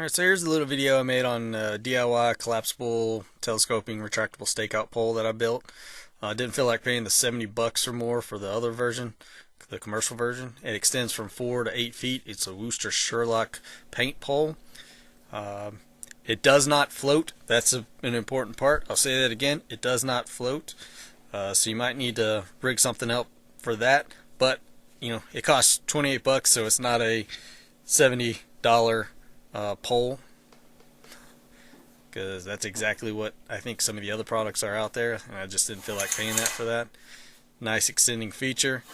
Alright, so here's a little video I made on DIY collapsible telescoping retractable stakeout pole that I built. Didn't feel like paying the 70 bucks or more for the other version, the commercial version. It extends from 4 to 8 feet. It's a Wooster Sherlock Paint pole. It does not float. That's an important part. I'll say that again. It does not float. So you might need to rig something up for that. But, you know, it costs 28 bucks, so it's not a $70 pole, because that's exactly what I think some of the other products are out there, and I just didn't feel like paying that for that. Nice extending feature.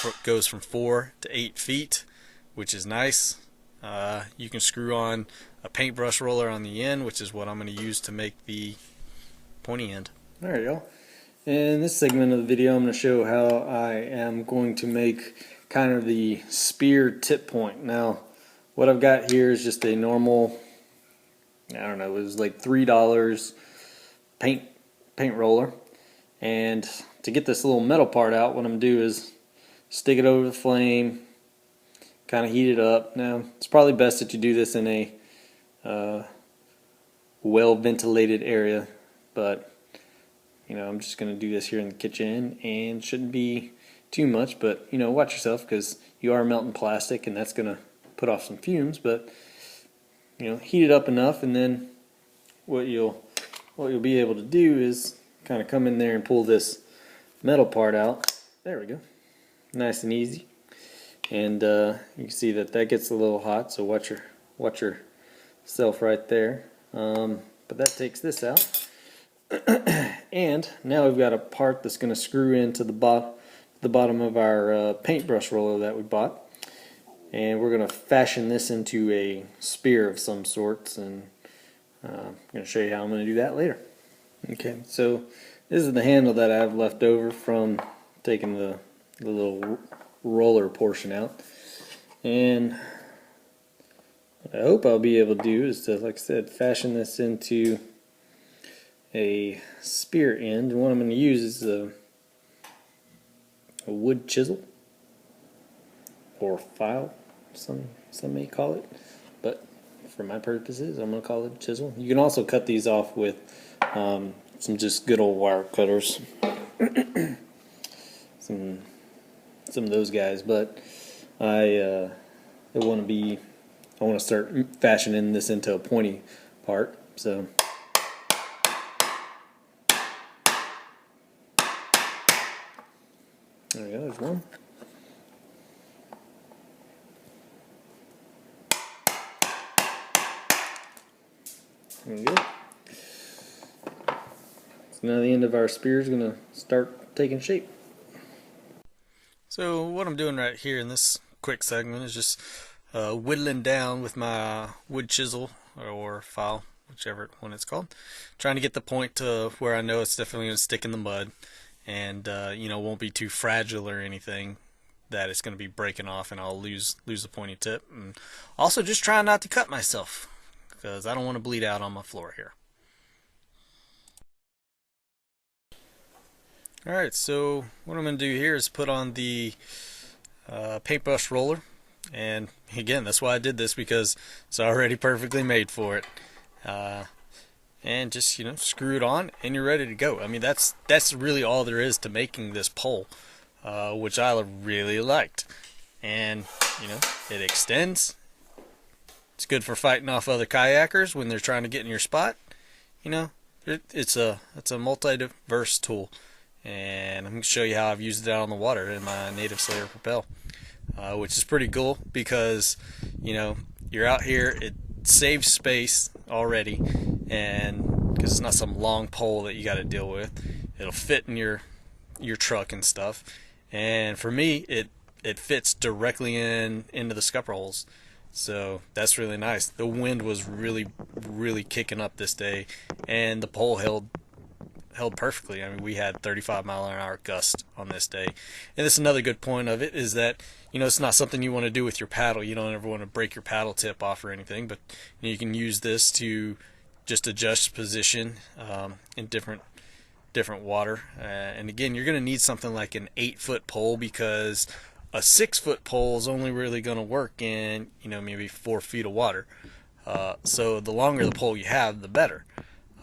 It goes from 4 to 8 feet, which is nice. You can screw on a paintbrush roller on the end, which is what I'm going to use to make the pointy end. There you go. In this segment of the video, I'm going to show how I am going to make kind of the spear tip point. Now, what I've got here is just a normal, I don't know, it was like $3 paint roller. And to get this little metal part out, what I'm going to do is stick it over the flame, kind of heat it up. Now, it's probably best that you do this in a well ventilated area, but you know, I'm just going to do this here in the kitchen, and shouldn't be too much, but you know, watch yourself, because you are melting plastic and that's going to put off some fumes. But you know, heat it up enough, and then what you'll be able to do is kind of come in there and pull this metal part out. There we go, nice and easy. And you can see that gets a little hot, so watch yourself right there. But that takes this out. And now we've got a part that's going to screw into the bottom of our paintbrush roller that we bought, and we're going to fashion this into a spear of some sorts, and I'm going to show you how I'm going to do that later. Okay, so this is the handle that I have left over from taking the little roller portion out, and what I hope I'll be able to do is to, like I said, fashion this into a spear end. And what I'm going to use is a wood chisel, or file, some may call it, but for my purposes I'm going to call it a chisel. You can also cut these off with some just good old wire cutters, some of those guys, but I want to start fashioning this into a pointy part. So there we go, there's one. There we go. So now the end of our spear is going to start taking shape. So what I'm doing right here in this quick segment is just whittling down with my wood chisel or file, whichever one it's called, trying to get the point to where I know it's definitely going to stick in the mud, and you know, won't be too fragile or anything that it's going to be breaking off and I'll lose the pointy tip. And also just trying not to cut myself, because I don't want to bleed out on my floor here. Alright, so what I'm going to do here is put on the paintbrush roller, and again, that's why I did this, because it's already perfectly made for it. And just, you know, screw it on and you're ready to go. I mean, that's really all there is to making this pole, which I really liked. And you know, it extends. It's good for fighting off other kayakers when they're trying to get in your spot. You know, it's a multi-diverse tool, and I'm going to show you how I've used it out on the water in my Native Slayer Propel, which is pretty cool, because you know, you're out here, it saves space already, and because it's not some long pole that you got to deal with, it'll fit in your truck and stuff. And for me, it fits directly into the scupper holes, so that's really nice. The wind was really kicking up this day, and the pole held perfectly. I mean, we had 35-mile-an-hour gust on this day. And that's another good point of it, is that, you know, it's not something you want to do with your paddle. You don't ever want to break your paddle tip off or anything, but you can use this to just adjust position in different water. And again, you're going to need something like an 8-foot pole, because a 6-foot pole is only really going to work in, you know, maybe 4 feet of water. So the longer the pole you have, the better.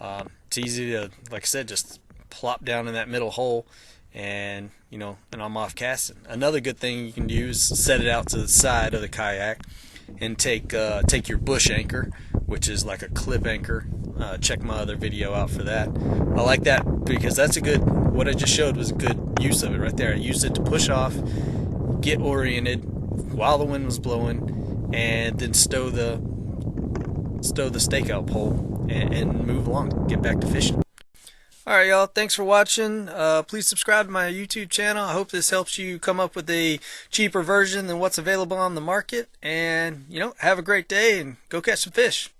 It's easy to, like I said, just plop down in that middle hole, and and I'm off casting. Another good thing you can do is set it out to the side of the kayak and take your bush anchor, which is like a clip anchor. Check my other video out for that. I like that because that's what I just showed was a good use of it right there. I used it to push off, get oriented while the wind was blowing, and then stow the stakeout pole and move along, get back to fishing. Alright, y'all, thanks for watching. Please subscribe to my YouTube channel. I hope this helps you come up with a cheaper version than what's available on the market. And, have a great day and go catch some fish.